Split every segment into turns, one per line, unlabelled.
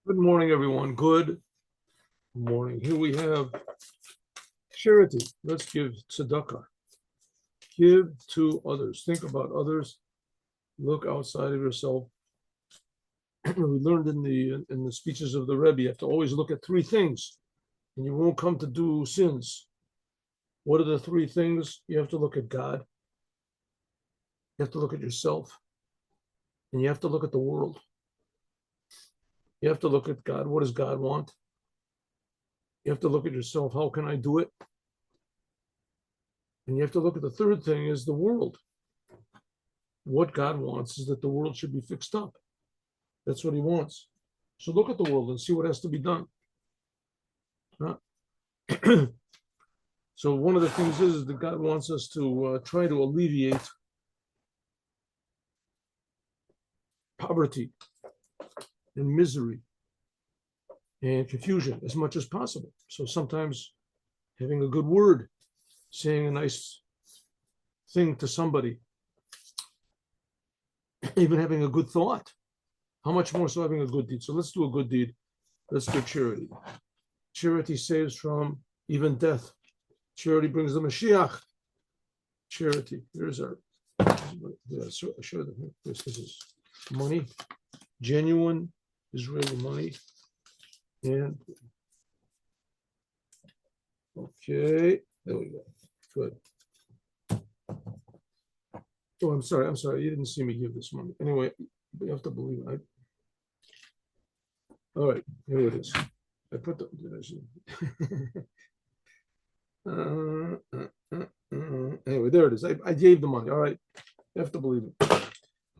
Good morning, everyone. Good morning. Here we have charity. Let's give tzedakah. Give to others. Think about others. Look outside of yourself. We learned in the speeches of the Rebbe, you have to always look at three things, and you won't come to do sins. What are the three things? You have to look at God. You have to look at yourself. And you have to look at the world. You have to look at God. What does God want? You have to look at yourself. How can I do it? And you have to look at the third thing is the world. What God wants is that the world should be fixed up. That's what he wants. So look at the world and see what has to be done. So one of the things is that God wants us to try to alleviate poverty and misery and confusion as much as possible. So sometimes having a good word, saying a nice thing to somebody, even having a good thought. How much more so having a good deed? So let's do a good deed. Let's give charity. Charity saves from even death. Charity brings the Moshiach. Charity. Here's our, sure, this is money, genuine Israeli money. And okay, there we go. Good. Oh, I'm sorry. You didn't see me give this money. Anyway, you have to believe it. All right, here it is. I put the. Anyway, there it is. I gave the money. All right, you have to believe it.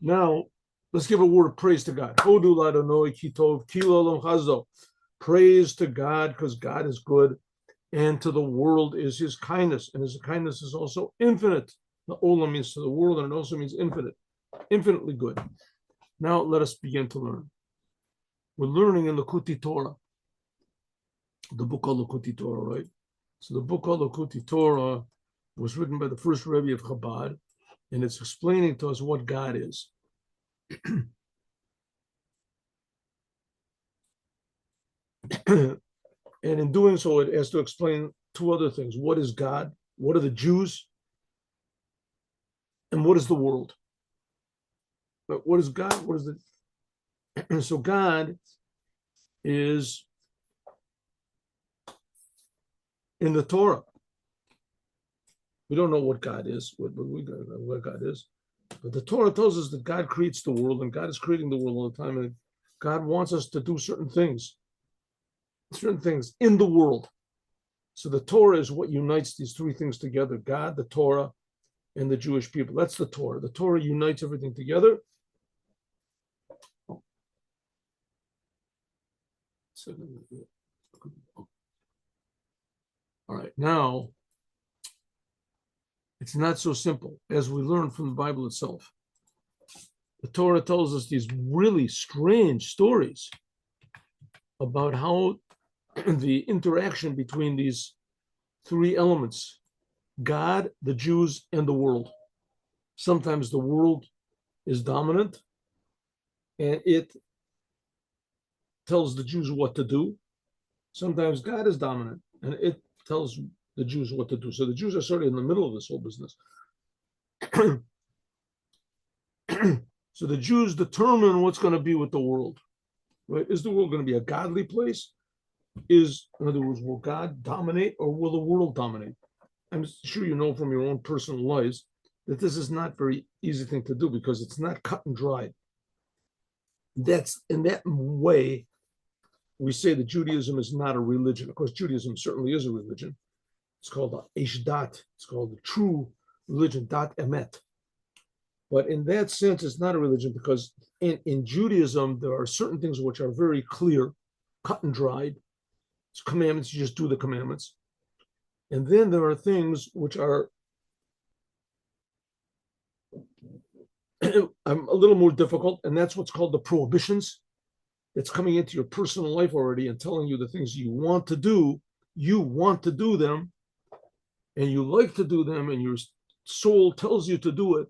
Now, let's give a word of praise to God. Praise to God because God is good, and to the world is his kindness, and his kindness is also infinite. The olam means to the world, and it also means infinite, infinitely good. Now let us begin to learn. We're learning in Likuti Torah, the book called Likuti Torah, right? So the book called Likuti Torah was written by the first Rebbe of Chabad, and it's explaining to us what God is. And in doing so, it has to explain two other things. What is God? What are the Jews? And what is the world? But what is God? What is the... So God is in the Torah. We don't know what God is, what God is. But the Torah tells us that God creates the world, and God is creating the world all the time. And God wants us to do certain things in the world. So the Torah is what unites these three things together: God, the Torah, and the Jewish people. That's the Torah. The Torah unites everything together. All right, now it's not so simple as we learn from the Bible itself. The Torah tells us these really strange stories about how the interaction between these three elements, God, the Jews, and the world. Sometimes the world is dominant and it tells the Jews what to do. Sometimes God is dominant and it tells the Jews what to do. So the Jews are sort of in the middle of this whole business. So the Jews determine what's going to be with the world. Right? Is the world going to be a godly place? In other words, will God dominate or will the world dominate? I'm sure you know from your own personal lives that this is not a very easy thing to do because it's not cut and dried. That's in that way, we say that Judaism is not a religion. Of course, Judaism certainly is a religion. It's called Eish Dat. It's called the true religion, Dat Emet. But in that sense, it's not a religion because in Judaism, there are certain things which are very clear, cut and dried. It's commandments, you just do the commandments. And then there are things which are a little more difficult, and that's what's called the prohibitions. It's coming into your personal life already and telling you the things you want to do them, and you like to do them, and your soul tells you to do it,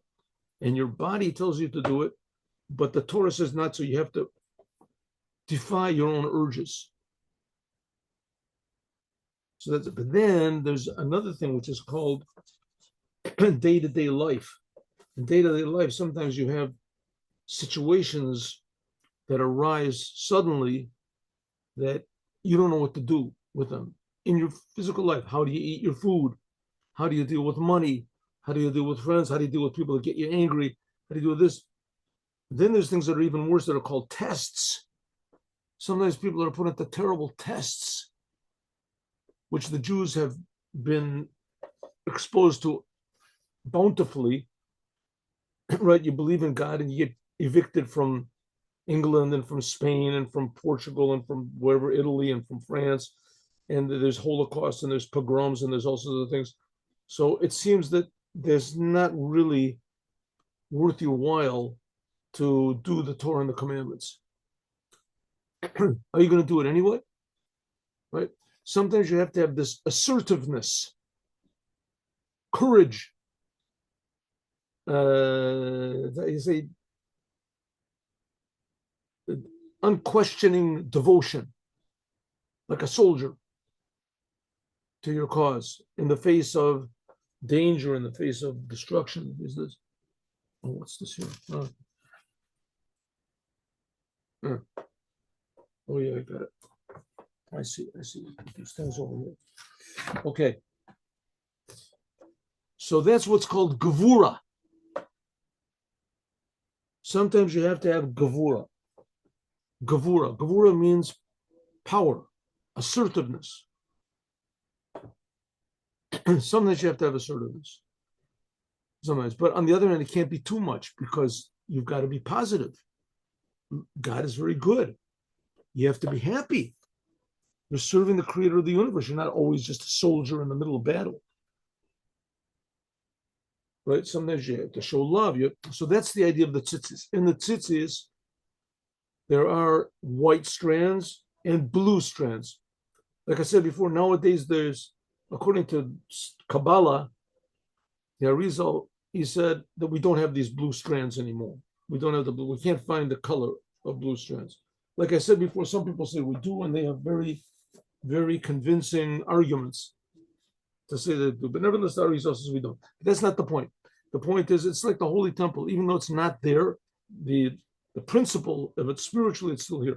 and your body tells you to do it, but the Torah says not, so you have to defy your own urges. So that's it. But then there's another thing which is called day-to-day life. In day-to-day life, sometimes you have situations that arise suddenly that you don't know what to do with them. In your physical life, how do you eat your food? How do you deal with money? How do you deal with friends? How do you deal with people that get you angry? How do you do this? Then there's things that are even worse that are called tests. Sometimes people are put into terrible tests, which the Jews have been exposed to bountifully. Right? You believe in God and you get evicted from England and from Spain and from Portugal and from wherever, Italy and from France. And there's Holocaust and there's pogroms and there's all sorts of things. So it seems that there's not really worth your while to do the Torah and the commandments. Are you going to do it anyway? Right? Sometimes you have to have this assertiveness, courage. You say unquestioning devotion, like a soldier to your cause in the face of danger, in the face of destruction. Is this? Oh, what's this here? Oh yeah, I got it. I see. It stands over here. Okay. So that's what's called gevura. Sometimes you have to have gevura. Gevura means power, assertiveness. Sometimes you have to have assertiveness. Sometimes, but on the other hand, it can't be too much because you've got to be positive. God is very good. You have to be happy. You're serving the creator of the universe. You're not always just a soldier in the middle of battle. Right? Sometimes you have to show love. So that's the idea of the tzitzis. In the tzitzis, there are white strands and blue strands. Like I said before, nowadays there's, according to Kabbalah, the Arizal, he said that we don't have these blue strands anymore. We don't have the blue. We can't find the color of blue strands. Like I said before, some people say we do, and they have very, very convincing arguments to say that they do. But nevertheless, the Arizal says we don't. But that's not the point. The point is, it's like the Holy Temple. Even though it's not there, the principle of it spiritually, it's still here.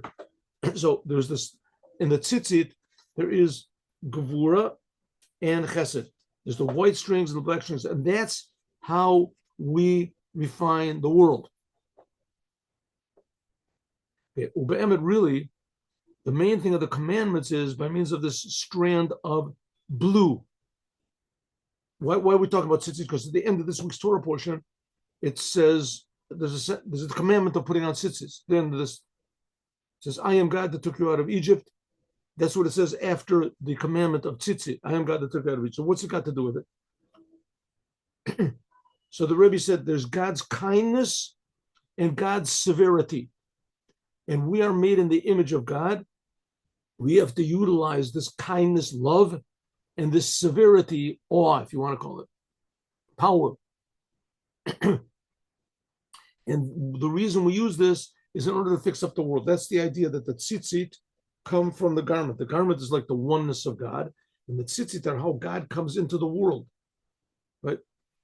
So there's this, in the tzitzit, there is gevura and chesed. There's the white strings and the black strings, and that's how we refine the world. Okay. Ube'emet, really, the main thing of the commandments is by means of this strand of blue. Why are we talking about tzitzit? Because at the end of this week's Torah portion, it says there's a commandment of putting on tzitzis. Then this says, "I am God that took you out of Egypt." That's what it says after the commandment of tzitzit. I am God that took you out of Egypt. So what's it got to do with it? So the Rebbe said there's God's kindness and God's severity. And we are made in the image of God. We have to utilize this kindness, love, and this severity, awe, if you want to call it, power. And the reason we use this is in order to fix up the world. That's the idea that the tzitzit come from the garment. The garment is like the oneness of God, and the tzitzit are how God comes into the world, right?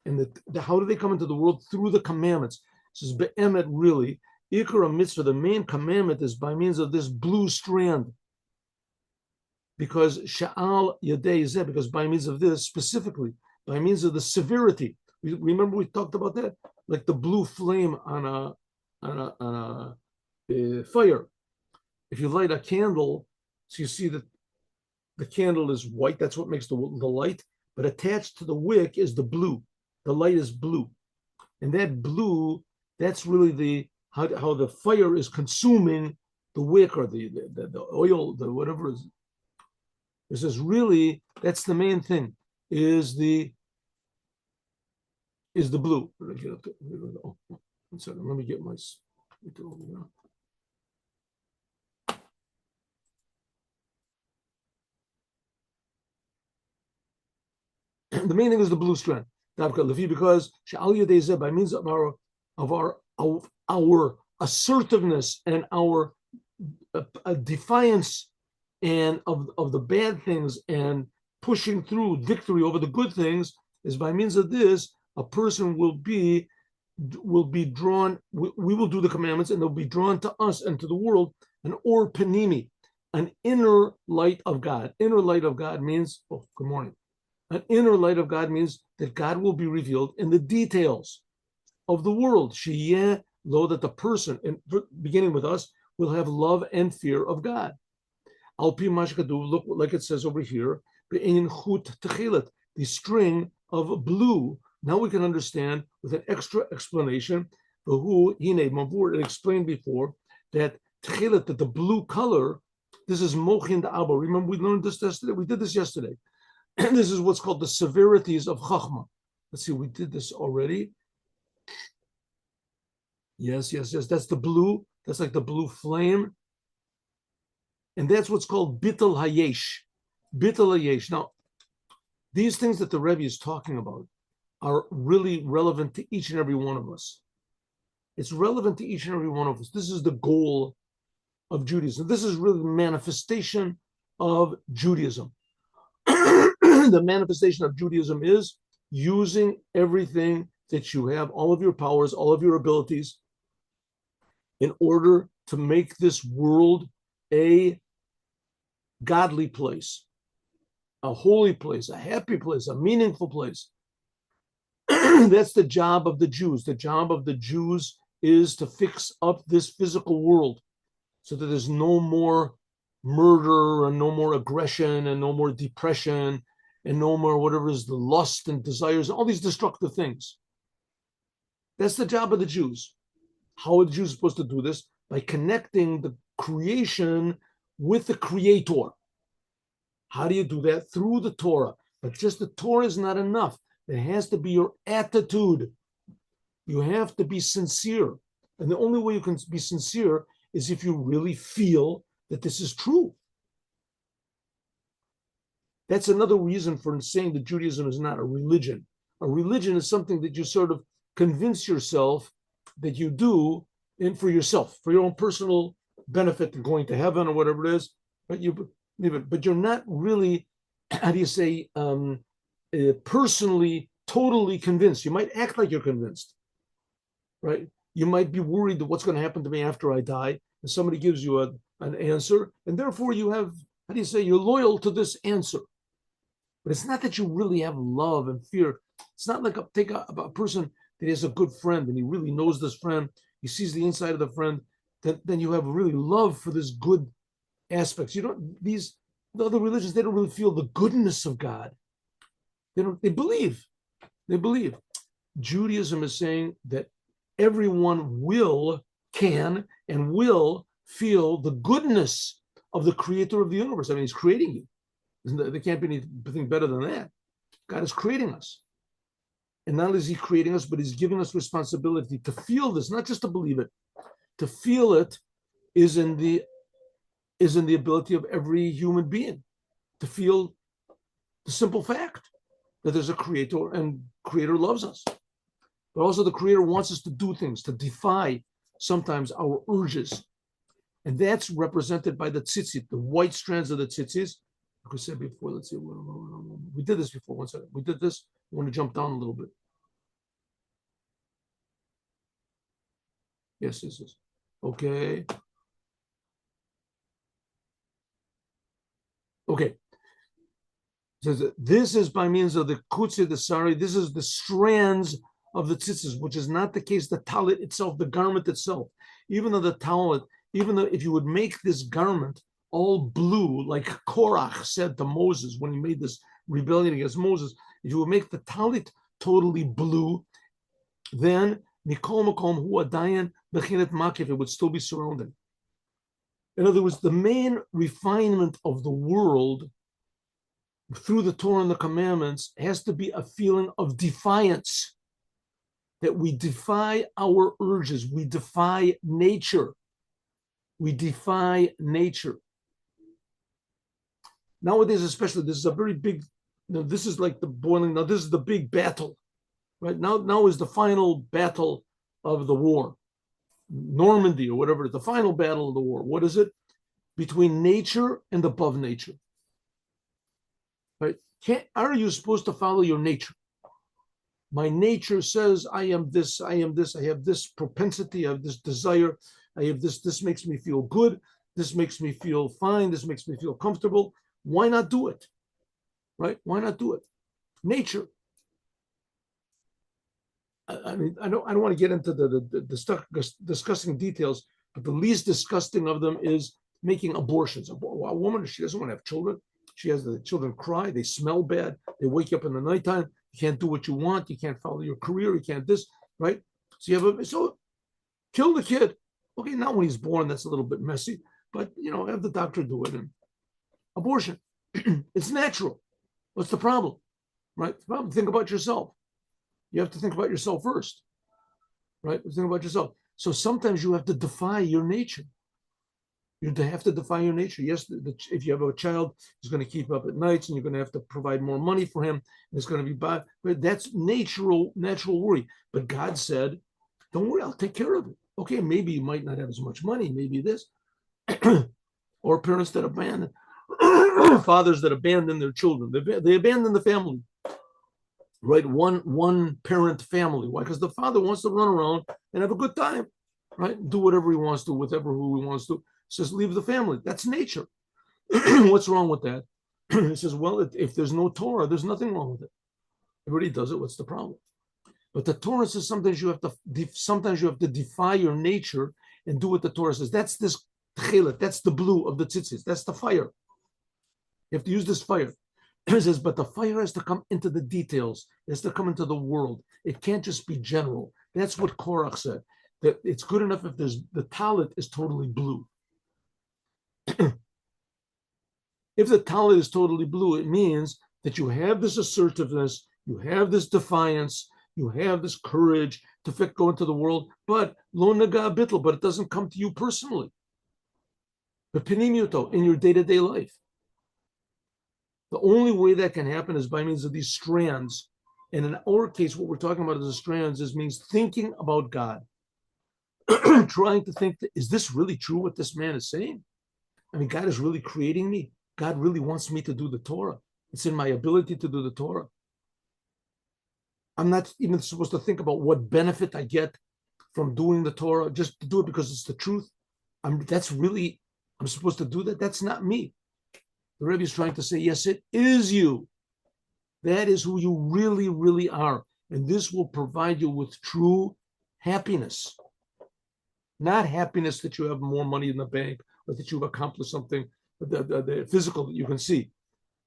And how do they come into the world? Through the commandments. This is be'emet, really. Ikra mitzvah, the main commandment is by means of this blue strand. Because sha'al yadei zeh, because by means of this, specifically, by means of the severity. Remember we talked about that? Like the blue flame on a fire. If you light a candle, so you see that the candle is white, that's what makes the light, but attached to the wick is the blue. The light is blue. And that blue, that's really how the fire is consuming the wick or the oil, the whatever is. It says really, that's the main thing, is the blue. Let me get my. The main thing is the blue strand. Because by means of our assertiveness and our a defiance and of the bad things and pushing through victory over the good things, is by means of this, a person will be drawn. We will do the commandments, and they'll be drawn to us and to the world. An or panimi, an inner light of God. Inner light of God means, oh, good morning. An inner light of God means that God will be revealed in the details of the world. Sheyeh lo, that the person, beginning with us, will have love and fear of God. Al pi mashkadu, look like it says over here, be'ein chut techilat, the string of blue. Now we can understand with an extra explanation, who hine mavur, it explained before that techilat, that the blue color, this is mochin da'aba. Remember, we learned this yesterday. We did this yesterday. And this is what's called the severities of Chachma. Let's see, we did this already. Yes. That's the blue. That's like the blue flame. And that's what's called Bittul Hayesh. Bittul Hayesh. Now, these things that the Rebbe is talking about are really relevant to each and every one of us. It's relevant to each and every one of us. This is the goal of Judaism. This is really the manifestation of Judaism. The manifestation of Judaism is using everything that you have, all of your powers, all of your abilities, in order to make this world a godly place, a holy place, a happy place, a meaningful place. That's the job of the Jews. The job of the Jews is to fix up this physical world so that there's no more murder and no more aggression and no more depression and no more whatever is the lust and desires, all these destructive things. That's the job of the Jews. How are the Jews supposed to do this? By connecting the creation with the Creator. How do you do that? Through the Torah. But just the Torah is not enough. It has to be your attitude. You have to be sincere. And the only way you can be sincere is if you really feel that this is true. That's another reason for saying that Judaism is not a religion. A religion is something that you sort of convince yourself that you do, and for yourself, for your own personal benefit, and going to heaven or whatever it is. But you're not really, how do you say, personally, totally convinced. You might act like you're convinced, right? You might be worried that what's going to happen to me after I die, and somebody gives you an answer, and therefore you have, how do you say, you're loyal to this answer. But it's not that you really have love and fear. It's not like take a person that has a good friend and he really knows this friend. He sees the inside of the friend. Then you have really love for this good aspects. The other religions, they don't really feel the goodness of God. They believe. Judaism is saying that everyone can and will feel the goodness of the Creator of the universe. I mean, He's creating you. There can't be anything better than that. God is creating us. And not only is He creating us, but He's giving us responsibility to feel this, not just to believe it. To feel it is in the ability of every human being to feel the simple fact that there's a Creator and Creator loves us. But also the Creator wants us to do things, to defy sometimes our urges. And that's represented by the tzitzit, the white strands of the tzitzis. Like we said before, let's see, we did this before. One second. We did this. I want to jump down a little bit. Yes. Okay. So this is by means of the kutzi, the sari. This is the strands of the tzitzis, which is not the case. The talit itself, the garment itself, even though if you would make this garment all blue, like Korach said to Moses when he made this rebellion against Moses, if you would make the talit totally blue, then Mikol Makom Hu Adayan Bechinet Makif, it would still be surrounded. In other words, the main refinement of the world through the Torah and the commandments has to be a feeling of defiance, that we defy our urges, we defy nature. Nowadays, especially, this is a very big, this is like the boiling, now this is the big battle, right? Now is the final battle of the war. Normandy or whatever, the final battle of the war. What is it? Between nature and above nature. Right? Are you supposed to follow your nature? My nature says I am this, I am this, I have this propensity, I have this desire, I have this makes me feel good, this makes me feel fine, this makes me feel comfortable. Why not do it? Right? Why not do it? Nature. I mean, I don't want to get into the stuff discussing details, but the least disgusting of them is making abortions. A woman, she doesn't want to have children. She has the children cry, they smell bad, they wake up in the nighttime, you can't do what you want, you can't follow your career, you can't this, right? So you have so kill the kid. Okay, not when he's born, that's a little bit messy, but have the doctor do it. And abortion, it's natural. What's the problem? Right? The problem, think about yourself. You have to think about yourself first, right? Think about yourself. So sometimes you have to defy your nature. You have to defy your nature. Yes, if you have a child who's going to keep up at nights and you're going to have to provide more money for him, it's going to be bad. But that's natural worry. But God said, don't worry, I'll take care of it. Okay, maybe you might not have as much money, maybe this. Or parents that abandon, fathers that abandon their children. They abandon the family. Right, one parent family. Why? Because the father wants to run around and have a good time, right? Do whatever he wants to, whatever who he wants to. Says leave the family. That's nature. What's wrong with that? He says, well, if there's no Torah, there's nothing wrong with it. Everybody does it. What's the problem? But the Torah says sometimes you have to defy your nature and do what the Torah says. That's this tchelet. That's the blue of the tzitzis. That's the fire. You have to use this fire. It says, but the fire has to come into the details. It has to come into the world. It can't just be general. That's what Korach said. That it's good enough if the talit is totally blue. If the talit is totally blue, it means that you have this assertiveness, you have this defiance, you have this courage to go into the world, but lo naga bitl, but it doesn't come to you personally. But pinimioto, in your day-to-day life. The only way that can happen is by means of these strands. And in our case, what we're talking about as the strands means thinking about God. Trying to think, is this really true what this man is saying? I mean, God is really creating me. God really wants me to do the Torah. It's in my ability to do the Torah. I'm not even supposed to think about what benefit I get from doing the Torah, just to do it because it's the truth. I'm supposed to do that. That's not me. The Rebbe is trying to say, yes, it is you. That is who you really, really are. And this will provide you with true happiness. Not happiness that you have more money in the bank or that you've accomplished something, the physical that you can see,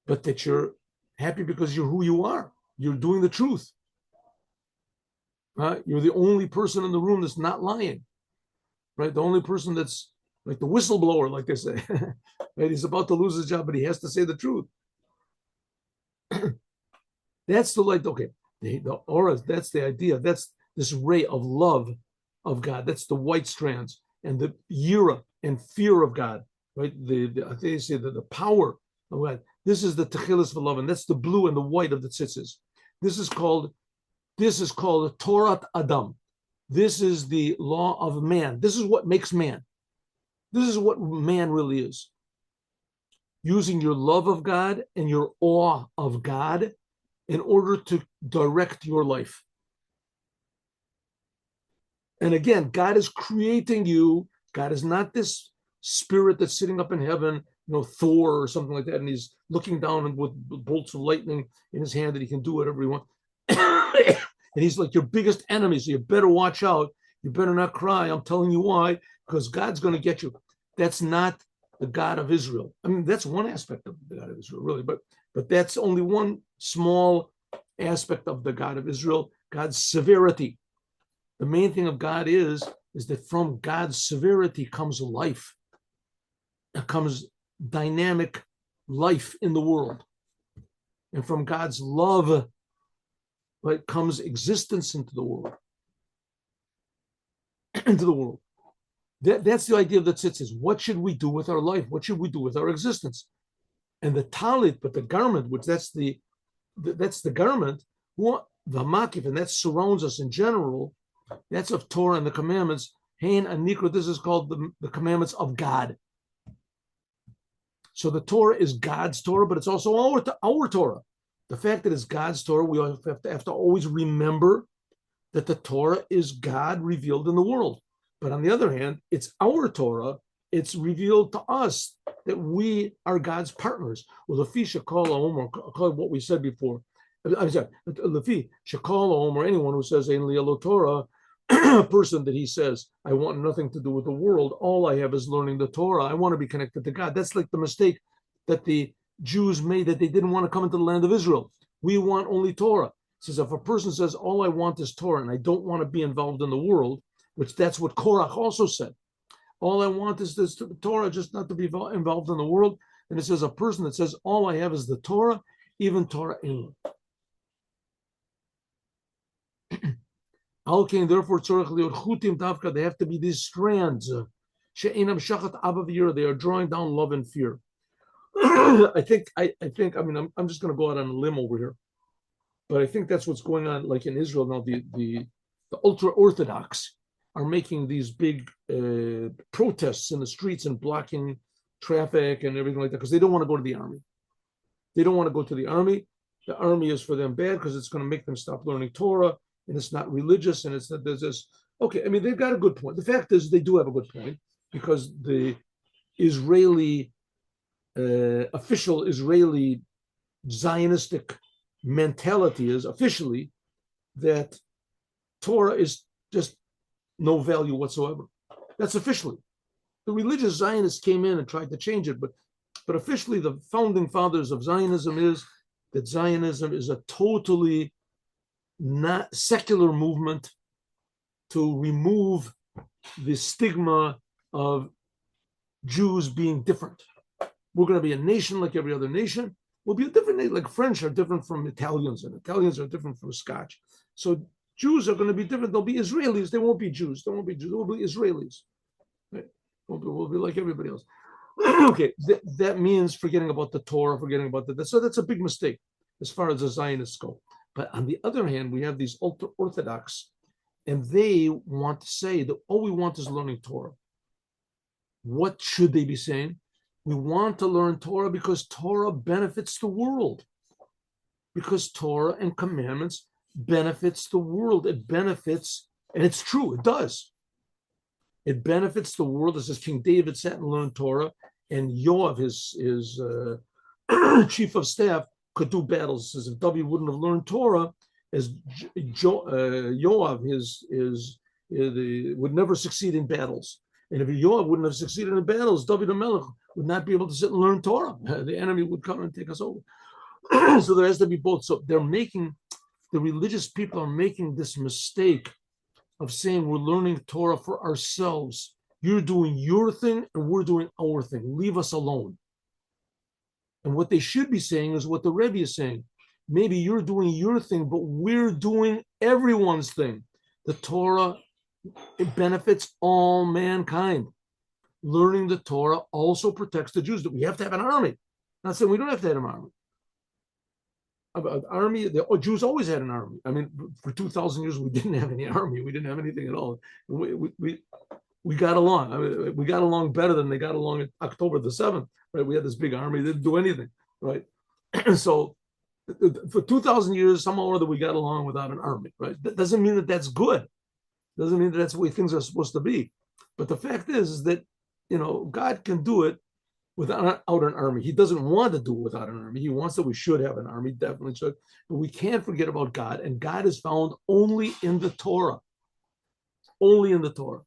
but that you're happy because you're who you are. You're doing the truth. You're the only person in the room that's not lying. Right? The only person that's like the whistleblower, like they say. Right? He's about to lose his job, but he has to say the truth. That's the light. Okay, the aura. That's the idea. That's this ray of love of God. That's the white strands and the yira and fear of God. Right? I think they say that the power of God. This is the techilas v'love, and that's the blue and the white of the tzitzis. This is called Torah Adam. This is the law of man. This is what makes man. This is what man really is. Using your love of God and your awe of God in order to direct your life. And again, God is creating you. God is not this spirit that's sitting up in heaven, Thor or something like that, and he's looking down with bolts of lightning in his hand that he can do whatever he wants. And he's like your biggest enemy, so you better watch out. You better not cry. I'm telling you why, because God's going to get you. That's not the God of Israel. I mean, that's one aspect of the God of Israel, really, but that's only one small aspect of the God of Israel, God's severity. The main thing of God is that from God's severity comes life. It comes dynamic life in the world. And from God's love, right, comes existence into the world. Into the world. That's the idea of the tzitzis. What should we do with our life? What should we do with our existence? And the talit, but the garment, which that's the garment, the makif, and that surrounds us in general, that's of Torah and the commandments, Hein Anikra, this is called the commandments of God. So the Torah is God's Torah, but it's also our Torah. The fact that it's God's Torah, we have to always remember that the Torah is God revealed in the world. But on the other hand, it's our Torah. It's revealed to us that we are God's partners. Well, Lefi Shekol Omer, what we said before. I'm sorry, Lefi Shekol Omer, anyone who says Ein Li Elo Torah, a person that he says, I want nothing to do with the world. All I have is learning the Torah. I want to be connected to God. That's like the mistake that the Jews made, that they didn't want to come into the land of Israel. We want only Torah. It says if a person says, all I want is Torah and I don't want to be involved in the world, which that's what Korach also said. All I want is this Torah, just not to be involved in the world. And it says a person that says, all I have is the Torah, even Torah ain't. Therefore, they have to be these strands. They are drawing down love and fear. I think, I'm just going to go out on a limb over here, but I think that's what's going on, like in Israel now. The ultra-Orthodox are making these big protests in the streets and blocking traffic and everything like that because they don't want to go to the army. They don't want to go to the army. The army is for them bad because it's going to make them stop learning Torah. And it's not religious, and it's not, there's this. Okay, I mean, they've got a good point. The fact is, they do have a good point because the Israeli, official Israeli Zionistic mentality is officially that Torah is just no value whatsoever. That's officially. The religious Zionists came in and tried to change it, but officially, the founding fathers of Zionism is that Zionism is a totally not secular movement to remove the stigma of Jews being different. We're going to be a nation like every other nation. We'll be a different nation, like French are different from Italians, and Italians are different from Scotch. So Jews are going to be different. They'll be Israelis. They won't be Jews. They won't be Jews. They'll be Israelis. Right? We'll be like everybody else. Okay, that means forgetting about the Torah, forgetting about that. So that's a big mistake as far as the Zionists go. But on the other hand, we have these ultra-Orthodox, and they want to say that all we want is learning Torah. What should they be saying? We want to learn Torah because Torah benefits the world. Because Torah and commandments benefits the world. It benefits, and it's true, it does. It benefits the world. It says King David sat and learned Torah, and Yoav, his chief of staff, could do battles. It says if David wouldn't have learned Torah, as Yoav, would never succeed in battles. And if Yoav wouldn't have succeeded in battles, David HaMelech would not be able to sit and learn Torah. The enemy would come and take us over. So there has to be both. So the religious people are making this mistake of saying we're learning Torah for ourselves. You're doing your thing and we're doing our thing. Leave us alone. And what they should be saying is what the Rebbe is saying. Maybe you're doing your thing, but we're doing everyone's thing. The Torah, it benefits all mankind. Learning the Torah also protects the Jews. We have to have an army. I'm not saying we don't have to have an army. Army, the Jews always had an army. I mean, for 2,000 years, we didn't have any army. We didn't have anything at all. We got along. I mean, we got along better than they got along on October the 7th, right? We had this big army. They didn't do anything, right? So for 2,000 years, somehow or other, we got along without an army, right? That doesn't mean that that's good. Doesn't mean that that's the way things are supposed to be. But the fact is that, God can do it without an army. He doesn't want to do it without an army. He wants that we should have an army, definitely should. But we can't forget about God. And God is found only in the Torah. Only in the Torah.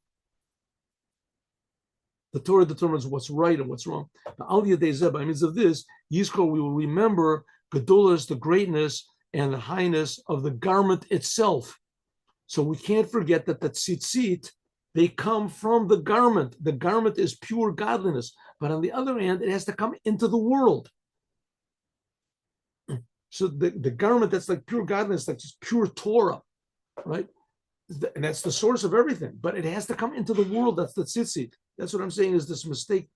The Torah determines what's right and what's wrong. The Aliyah Dezeh, by means of this, Yizkor, we will remember Gedolos, the greatness and the highness of the garment itself. So we can't forget that the tzitzit, they come from the garment. The garment is pure godliness. But on the other hand, it has to come into the world. So the garment that's like pure godliness, like just pure Torah, right? And that's the source of everything. But it has to come into the world. That's the tzitzit. That's what I'm saying is this mistake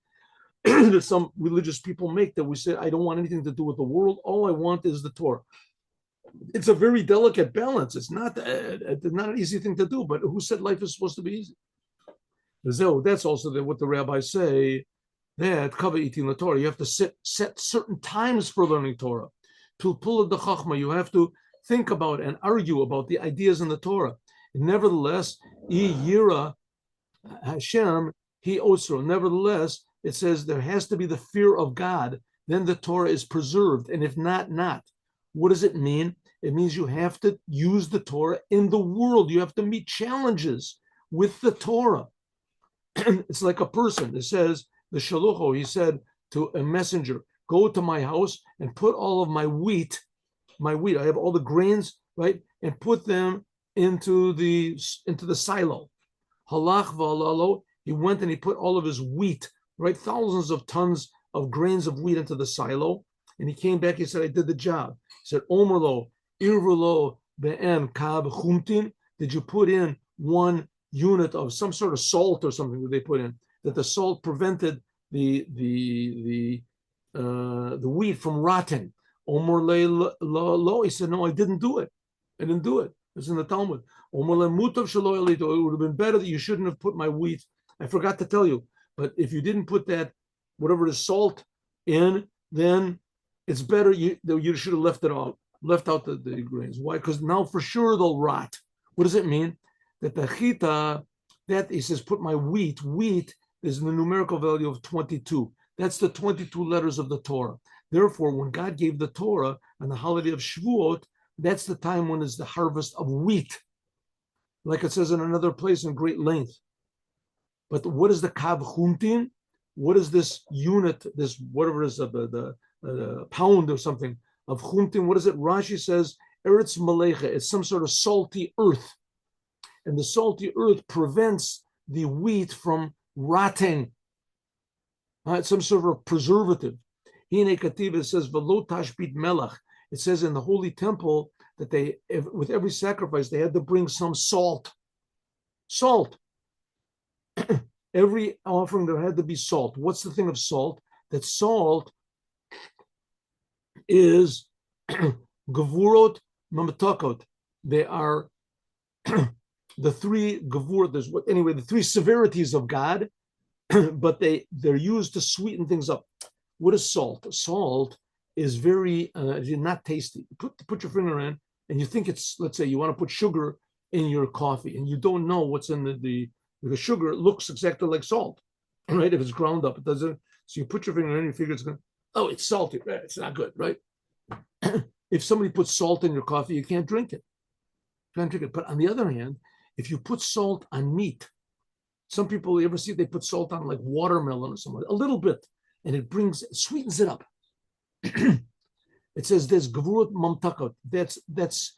that some religious people make, that we say, I don't want anything to do with the world. All I want is the Torah. It's a very delicate balance. It's not an easy thing to do, but who said life is supposed to be easy? That's also what the rabbis say, that kava eating the Torah. You have to set certain times for learning Torah. Pilpul the chachma. You have to think about and argue about the ideas in the Torah. Nevertheless, yira Hashem he osro. Nevertheless, it says there has to be the fear of God. Then the Torah is preserved, and if not, not. What does it mean? It means you have to use the Torah in the world. You have to meet challenges with the Torah. It's like a person. It says, the shalucho, he said to a messenger, go to my house and put all of my wheat, I have all the grains, right? And put them into the silo. Halach v'alalo, he went and he put all of his wheat, right? Thousands of tons of grains of wheat into the silo. And he came back, he said, I did the job. He said, Omerlo, irvelo be'en kab chumtin. Did you put in 1 unit of some sort of salt or something that they put in, that the salt prevented the wheat from rotting? Omer lo, he said, no, I didn't do it. It's in the Talmud. Omer le mutav shelo elito. It would have been better that you shouldn't have put my wheat. I forgot to tell you, but if you didn't put that, whatever is salt in, then it's better you should have left out the grains. Why? Because now for sure they'll rot. What does it mean? That the chita, that he says, put my wheat is in the numerical value of 22. That's the 22 letters of the Torah. Therefore, when God gave the Torah on the holiday of Shavuot, that's the time when is the harvest of wheat, like it says in another place in great length. But what is the kav chumtin? What is this unit, this whatever it is, the pound or something of chumtin? What is it? Rashi says, eretz malecha. It's some sort of salty earth. And the salty earth prevents the wheat from rotting. It's some sort of preservative. Hine kativ, it says, v'lo tashbit melach. It says in the holy temple that they, with every sacrifice, they had to bring some salt. Salt. Every offering there had to be salt. What's the thing of salt? That salt is gevurot mamatokot. They are the three gevurot. The three severities of God, but they're used to sweeten things up. What is salt? Salt is very not tasty. Put your finger in, and you think it's, let's say you want to put sugar in your coffee, and you don't know what's in the sugar. Looks exactly like salt, right? If it's ground up, it doesn't. So you put your finger in, and you figure it's going. Oh, it's salty. It's not good, right? If somebody puts salt in your coffee, you can't drink it. But on the other hand, if you put salt on meat, some people, you ever see they put salt on like watermelon or something, a little bit, and it sweetens it up. It says there's gevurot mamtakot. That's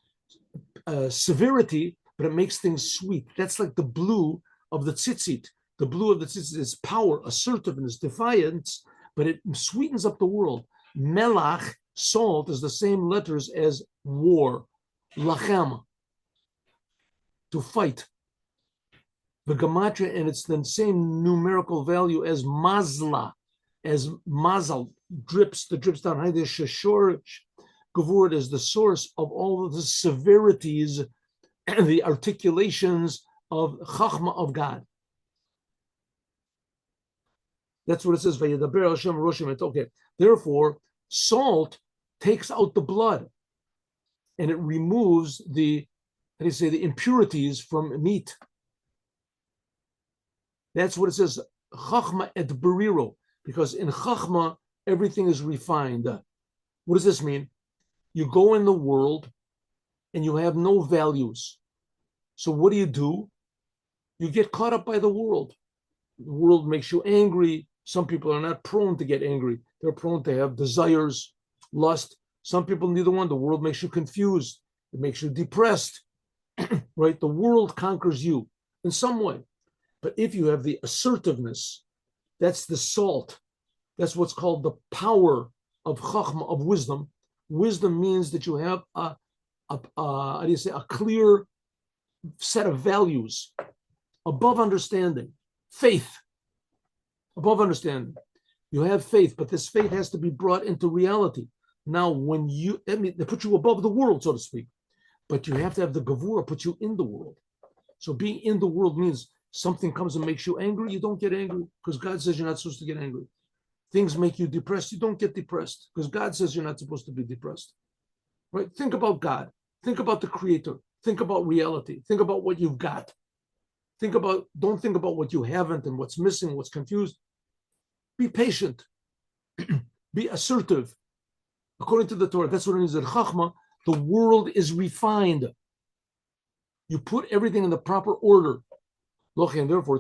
severity, but it makes things sweet. That's like the blue of the tzitzit. The blue of the tzitzit is power, assertiveness, defiance, but it sweetens up the world. Melach, salt, is the same letters as war, lachem, to fight. The gematria, and it's the same numerical value as mazla, as mazal, drips down. Gevurot is the source of all of the severities and the articulations of chachma of God. That's what it says. Okay. Therefore, salt takes out the blood, and it removes the impurities from meat. That's what it says. Chachma et beriro, because in chachma everything is refined. What does this mean? You go in the world and you have no values. So what do? You get caught up by the world. The world makes you angry. Some people are not prone to get angry. They're prone to have desires, lust. Some people, neither one. The world makes you confused. It makes you depressed, right? The world conquers you in some way. But if you have the assertiveness, that's the salt. That's what's called the power of chachma, of wisdom. Wisdom means that you have a clear set of values above understanding. Faith, above understanding. You have faith, but this faith has to be brought into reality. Now, they put you above the world, so to speak, but you have to have the gevura put you in the world. So being in the world means Something comes and makes you angry, you don't get angry because God says you're not supposed to get angry. Things make you depressed, you don't get depressed because God says you're not supposed to be depressed. Right? Think about God. Think about the Creator. Think about reality. Think about what you've got. Don't think about what you haven't and what's missing, what's confused. Be patient. Be assertive. According to the Torah, that's what it means in Chachma. The world is refined. You put everything in the proper order. And therefore,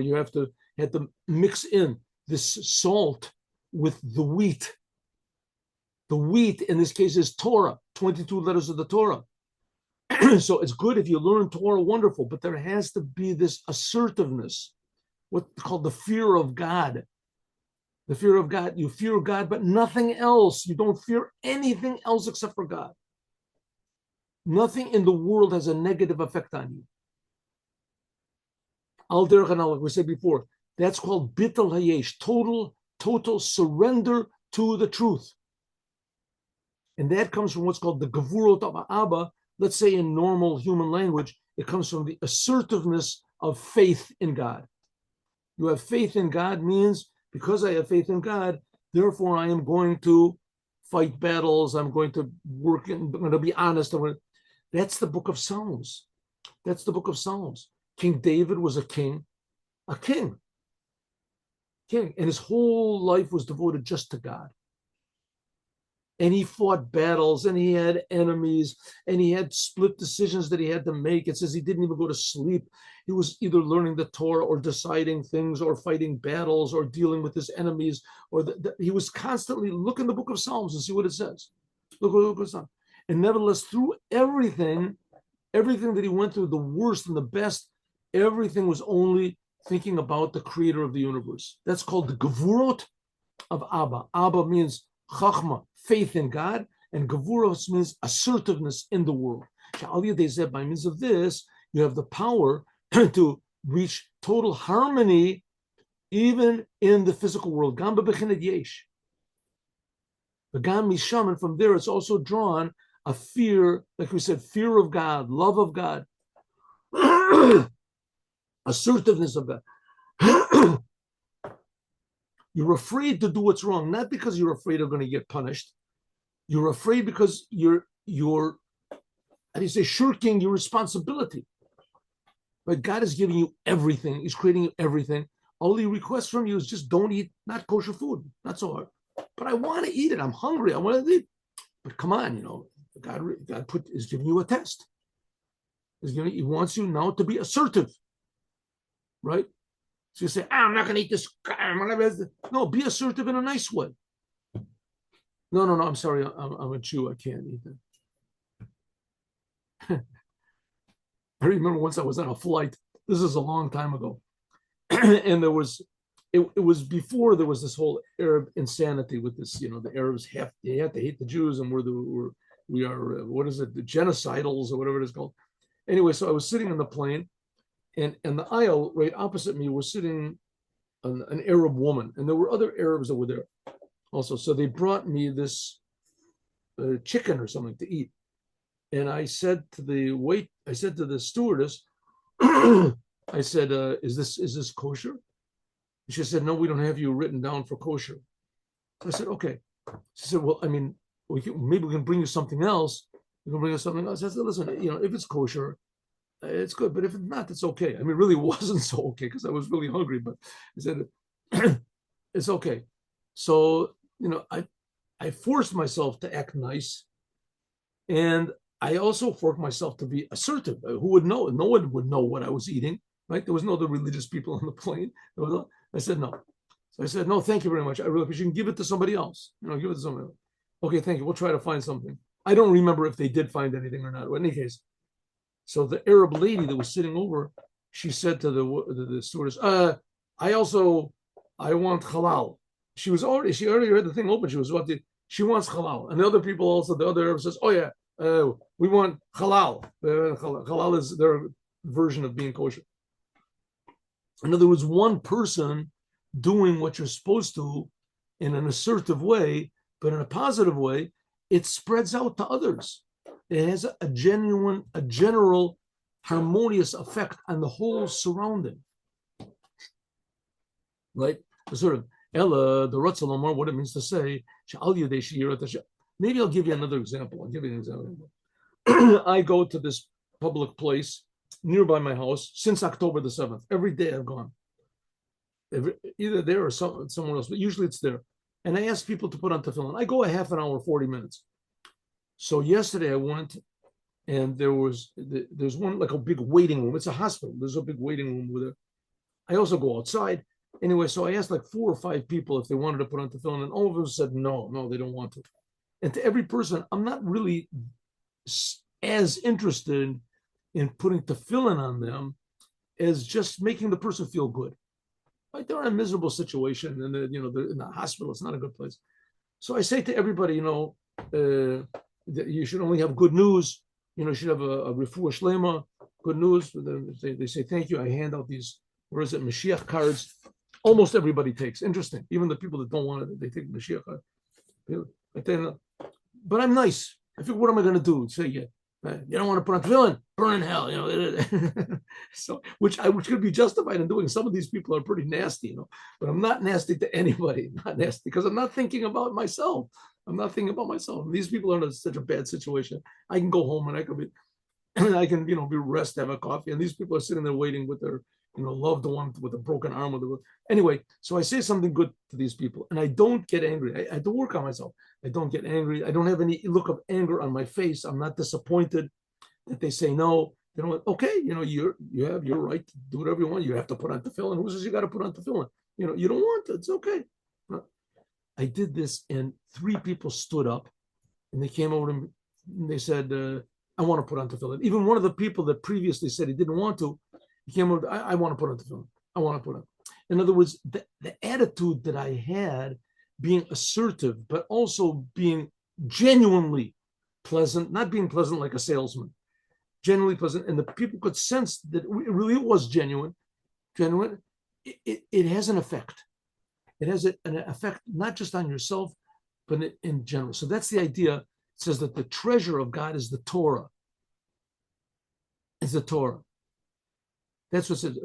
you have to mix in this salt with the wheat. The wheat in this case is Torah, 22 letters of the Torah. So it's good if you learn Torah, wonderful, but there has to be this assertiveness, what's called the fear of God. The fear of God, you fear God, but nothing else. You don't fear anything else except for God. Nothing in the world has a negative effect on you. Al derech hanal, like we said before, that's called bitul hayesh, total surrender to the truth. And that comes from what's called the gevurot of Abba. Let's say in normal human language, it comes from the assertiveness of faith in God. You have faith in God means because I have faith in God, therefore I am going to fight battles. I'm going to work. I'm going to be honest. That's the book of Psalms. That's the book of Psalms. King David was a king, and his whole life was devoted just to God. And he fought battles, and he had enemies, and he had split decisions that he had to make. It says he didn't even go to sleep. He was either learning the Torah or deciding things or fighting battles or dealing with his enemies. He was constantly look in the book of Psalms and see what it says. Look at Psalms. And nevertheless, through everything that he went through, the worst and the best, everything was only thinking about the creator of the universe. That's called the gevurot of Abba. Abba means chachma, faith in God, and gevuros means assertiveness in the world. By means of this, you have the power to reach total harmony even in the physical world. Gam b'bechinet yesh. The gam misham, and from there it's also drawn a fear, like we said, fear of God, love of God, assertiveness of God. You're afraid to do what's wrong, not because you're afraid of going to get punished. You're afraid because you're how do you say, shirking your responsibility. But God is giving you everything. He's creating you everything. All he requests from you is just don't eat not kosher food. Not so hard. But I want to eat it. I'm hungry. I want to eat. But come on, God is giving you a test. He wants you now to be assertive, right? So you say, I'm not going to eat this. No, be assertive in a nice way. No, I'm sorry. I'm a Jew. I can't eat that. I remember once I was on a flight. This is a long time ago. And it was before there was this whole Arab insanity with this, the Arabs have to hate the Jews and we are, what is it, the genocidals or whatever it is called. Anyway, so I was sitting in the plane, and the aisle right opposite me was sitting an Arab woman, and there were other Arabs that were there also. So they brought me this chicken or something to eat. And I said to the stewardess, I said, is this kosher? And she said, no, we don't have you written down for kosher. I said, okay. She said, well, I mean, maybe we can bring you something else. We can bring us something else. I said, listen, if it's kosher, it's good. But if it's not, it's okay. I mean, it really wasn't so okay because I was really hungry. But I said, it's okay. So, I forced myself to act nice. And I also forced myself to be assertive. Who would know? No one would know what I was eating, right? There was no other religious people on the plane. I said, no. So I said, no, thank you very much. I really appreciate it. You can give it to somebody else. Give it to somebody else. Okay, thank you. We'll try to find something. I don't remember if they did find anything or not. But in any case, so the Arab lady that was sitting over, she said to the stewardess, I want halal. She already had the thing open. She wants halal. And the other people also, the other Arab says, oh yeah, we want halal. Halal is their version of being kosher. In other words, one person doing what you're supposed to in an assertive way, but in a positive way, it spreads out to others. It has a general harmonious effect on the whole surrounding. Right? The sort of Ella, the Ratzalomar, what it means to say, maybe I'll give you another example. I'll give you an example. I go to this public place nearby my house since October the 7th. Every day I've gone. Either there or somewhere else, but usually it's there. And I ask people to put on tefillin. I go a half an hour, 40 minutes. So yesterday I went, and there's one like a big waiting room. It's a hospital. There's a big waiting room with it. I also go outside. Anyway, so I asked like 4 or 5 people if they wanted to put on tefillin, and all of them said no, they don't want to. And to every person, I'm not really as interested in putting tefillin on them as just making the person feel good. Like they're in a miserable situation, and they're in the hospital. It's not a good place. So I say to everybody, that you should only have good news. You should have a refuah shlema, good news. They say thank you. I hand out these, Moshiach cards. Almost everybody takes. Interesting. Even the people that don't want it, they take Moshiach card. But I'm nice. I think, what am I going to do? Say, you don't want to put on tefillin, burn in hell. So which could be justified in doing. Some of these people are pretty nasty, but I'm not nasty to anybody. Not nasty because I'm not thinking about myself. These people are in such a bad situation. I can go home and I can be rest, have a coffee, and these people are sitting there waiting with their loved one with a broken arm. Anyway, so I say something good to these people, and I don't get angry. I have to work on myself. I don't get angry. I don't have any look of anger on my face. I'm not disappointed that they say no. They don't. Okay, you have your right to do whatever you want. You have to put on tefillin. Who says you got to put on tefillin? You don't want to. It's okay. I did this, and 3 people stood up, and they came over to me, and they said, I want to put on tefillin. Even one of the people that previously said he didn't want to, he came over, I want to put on tefillin. I want to put on. In other words, the attitude that I had, being assertive, but also being genuinely pleasant, not being pleasant like a salesman, genuinely pleasant, and the people could sense that it really was genuine. It has an effect. It has an effect not just on yourself, but in general. So that's the idea. It says that the treasure of God is the Torah. It's the Torah. That's what it says.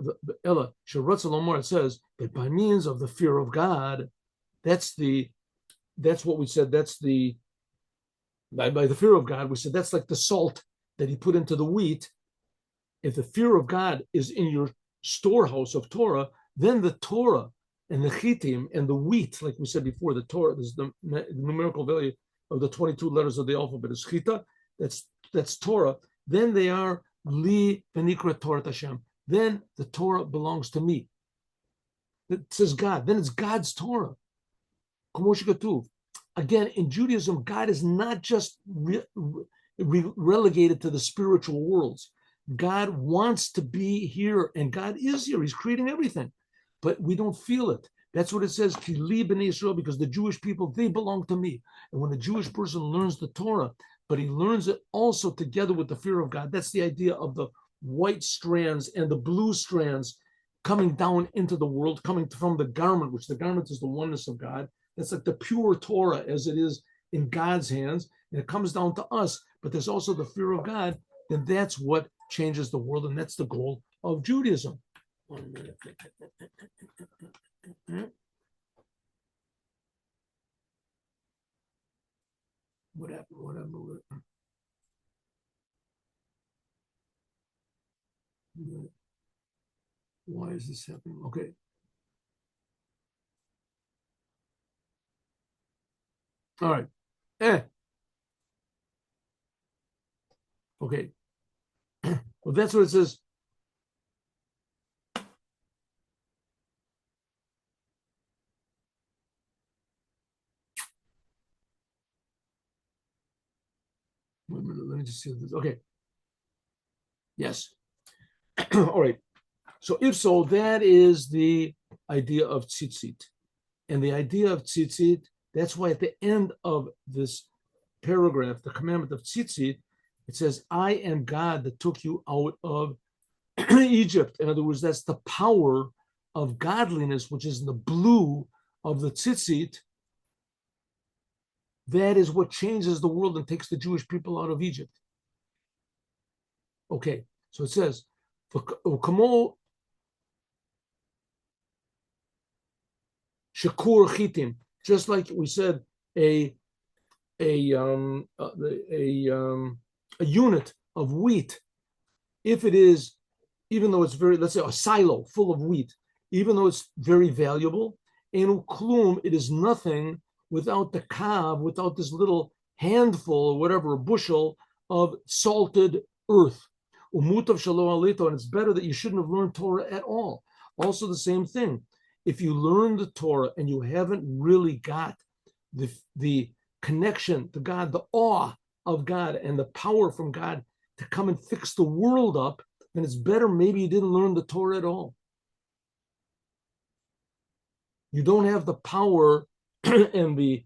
Ella Sharatz Lomar, it says that by means of the fear of God, that's what we said. That's by the fear of God, we said that's like the salt that he put into the wheat. If the fear of God is in your storehouse of Torah, then the Torah and the chitim and the wheat, like we said before, the Torah, this is the numerical value of the 22 letters of the alphabet, is chita, that's Torah. Then they are li v'nikra Torah Hashem. Then the Torah belongs to me. It says God. Then it's God's Torah. Again, in Judaism, God is not just relegated to the spiritual worlds. God wants to be here, and God is here. He's creating everything, but we don't feel it. That's what it says, because the Jewish people, they belong to me. And when a Jewish person learns the Torah, but he learns it also together with the fear of God, that's the idea of the white strands and the blue strands coming down into the world, coming from the garment, which the garment is the oneness of God. That's like the pure Torah as it is in God's hands, and it comes down to us. But there's also the fear of God, and that's what changes the world, and that's the goal of Judaism. 1 minute. What happened? Why is this happening? Okay. All right. Okay. Well, that's what it says. Wait a minute. Let me just see this. Okay. Yes. All right. So if so, that is the idea of tzitzit. And the idea of tzitzit, that's why at the end of this paragraph, the commandment of tzitzit, it says, I am God that took you out of Egypt. In other words, that's the power of godliness, which is in the blue of the tzitzit. That is what changes the world and takes the Jewish people out of Egypt. Okay, So it says, "Kamo shakur chitim," just like we said, a unit of wheat, if it is, even though it's very, let's say a silo full of wheat, even though it's very valuable, enu klum, it is nothing without the kav, without this little handful or whatever, a bushel of salted earth. Umutav shalom alito, and it's better that you shouldn't have learned Torah at all. Also the same thing. If you learn the Torah and you haven't really got the connection to God, the awe of God and the power from God to come and fix the world up, then it's better maybe you didn't learn the Torah at all. You don't have the power and the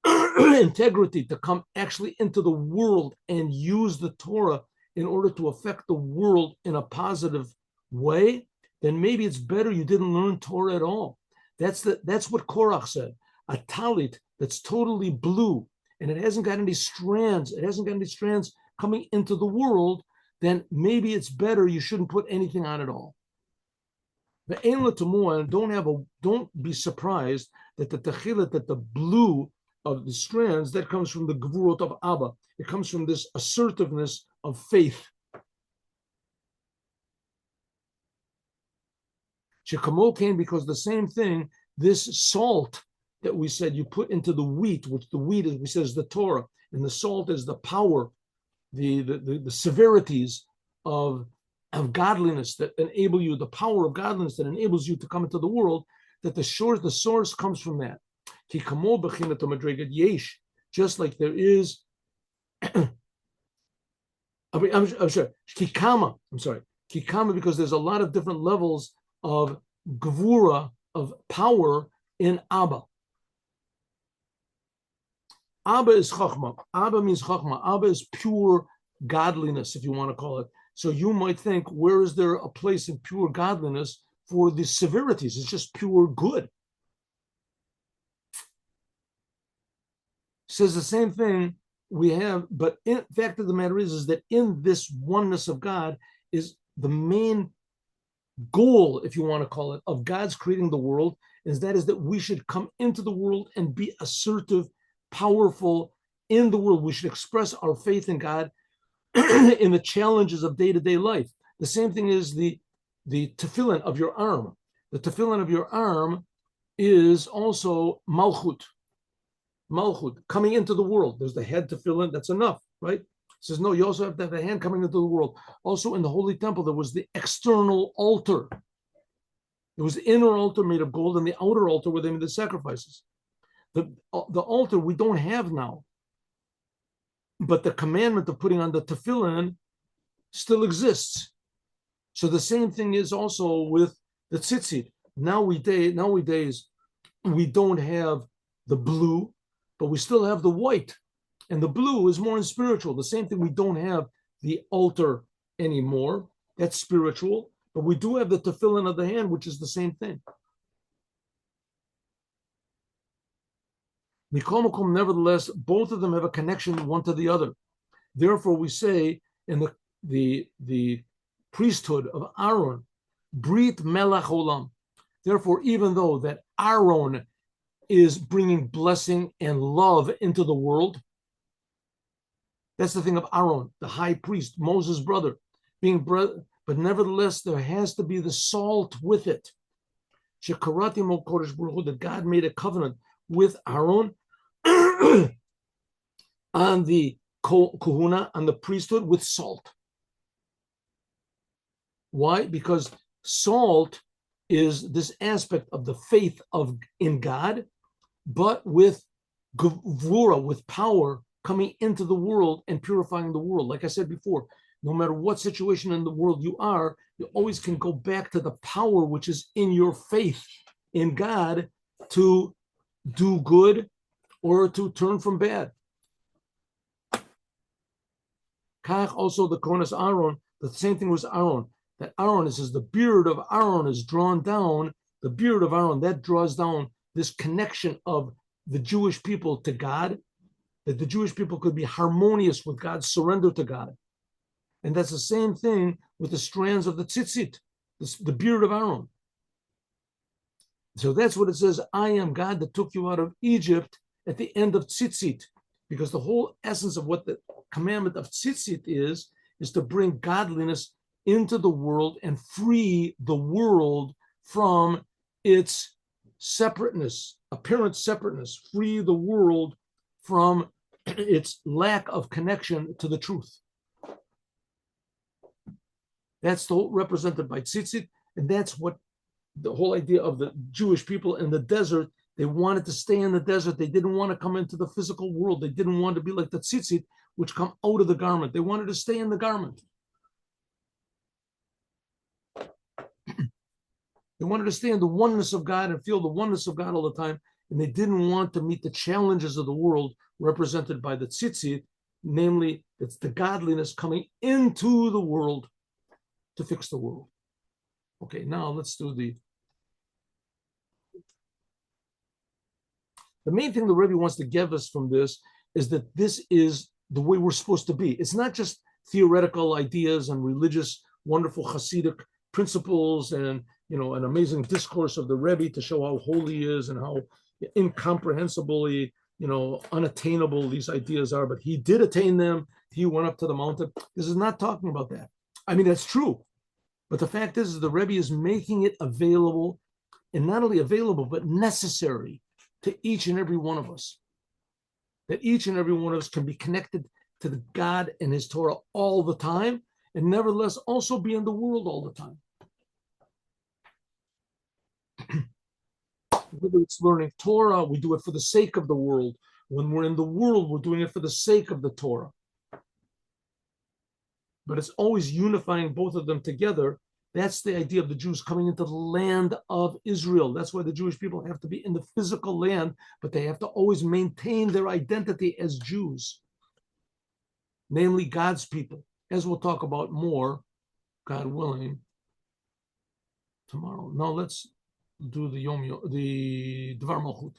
integrity to come actually into the world and use the Torah in order to affect the world in a positive way, then maybe it's better you didn't learn Torah at all. That's what Korach said. A talit that's totally blue and it hasn't got any strands, coming into the world, then maybe it's better you shouldn't put anything on at all. Don't be surprised that the techilet, that the blue of the strands, that comes from the gevurot of Abba. It comes from this assertiveness of faith. Shekamo came because the same thing, this salt that we said you put into the wheat, which the wheat is, we said, is the Torah, and the salt is the power, the severities of godliness that enable you, the power of godliness that enables you to come into the world, that the source comes from that. Just like there is, I'm sorry, kikama, because there's a lot of different levels of gevura, of power in Abba. Abba is chachma. Abba means chachma. Abba is pure godliness, if you want to call it. So you might think, where is there a place in pure godliness for the severities? It's just pure good. Says the same thing we have, but in fact of the matter is that in this oneness of God is the main goal, if you want to call it, of God's creating the world, is that we should come into the world and be assertive, powerful in the world. We should express our faith in God in the challenges of day-to-day life. The same thing is the tefillin of your arm. The tefillin of your arm is also malchut, coming into the world. There's the head tefillin, that's enough, right? It says, no, you also have to have the hand coming into the world. Also in the Holy Temple, there was the external altar. There was the inner altar made of gold and the outer altar where they made the sacrifices. The altar we don't have now. But the commandment of putting on the tefillin still exists. So the same thing is also with the tzitzit. Nowadays, we don't have the blue, but we still have the white. And the blue is more spiritual. The same thing, we don't have the altar anymore. That's spiritual. But we do have the tefillin of the hand, which is the same thing. Nevertheless, both of them have a connection one to the other. Therefore, we say in the priesthood of Aaron, Brit Melech Olam. Therefore, even though that Aaron is bringing blessing and love into the world, that's the thing of Aaron, the high priest, Moses' brother, but nevertheless, there has to be the salt with it. That God made a covenant with Aaron on the kahuna, on the priesthood, with salt. Why? Because salt is this aspect of the faith in God, but with gevura, with power coming into the world and purifying the world. Like I said before, no matter what situation in the world you are, you always can go back to the power which is in your faith in God to do good or to turn from bad. Kach, also the Kohanas Aaron, the same thing was Aaron. That Aaron, it says the beard of Aaron is drawn down. The beard of Aaron, that draws down this connection of the Jewish people to God, that the Jewish people could be harmonious with God, surrender to God. And that's the same thing with the strands of the tzitzit, the beard of Aaron. So that's what it says, I am God that took you out of Egypt at the end of tzitzit, because the whole essence of what the commandment of tzitzit is to bring godliness into the world and free the world from its separateness, apparent separateness, free the world from its lack of connection to the truth. That's the represented by tzitzit, and that's what the whole idea of the Jewish people in the desert. They wanted to stay in the desert. They didn't want to come into the physical world. They didn't want to be like the tzitzit, which come out of the garment. They wanted to stay in the garment. They wanted to stay in the oneness of God and feel the oneness of God all the time. And they didn't want to meet the challenges of the world represented by the tzitzit, namely, it's the godliness coming into the world to fix the world. Okay, now let's do the main thing the Rebbe wants to give us from this is that this is the way we're supposed to be. It's not just theoretical ideas and religious, wonderful Hasidic principles and, you know, an amazing discourse of the Rebbe to show how holy he is and how incomprehensibly, you know, unattainable these ideas are. But he did attain them. He went up to the mountain. This is not talking about that. I mean, that's true. But the fact is the Rebbe is making it available, and not only available, but necessary to each and every one of us. That each and every one of us can be connected to the God and his Torah all the time, and nevertheless also be in the world all the time. Whether it's learning Torah, we do it for the sake of the world. When we're in the world, we're doing it for the sake of the Torah. But it's always unifying both of them together. That's the idea of the Jews coming into the land of Israel. That's why the Jewish people have to be in the physical land, but they have to always maintain their identity as Jews, namely God's people, as we'll talk about more, God willing, tomorrow. Now let's do the Dvar Malchut.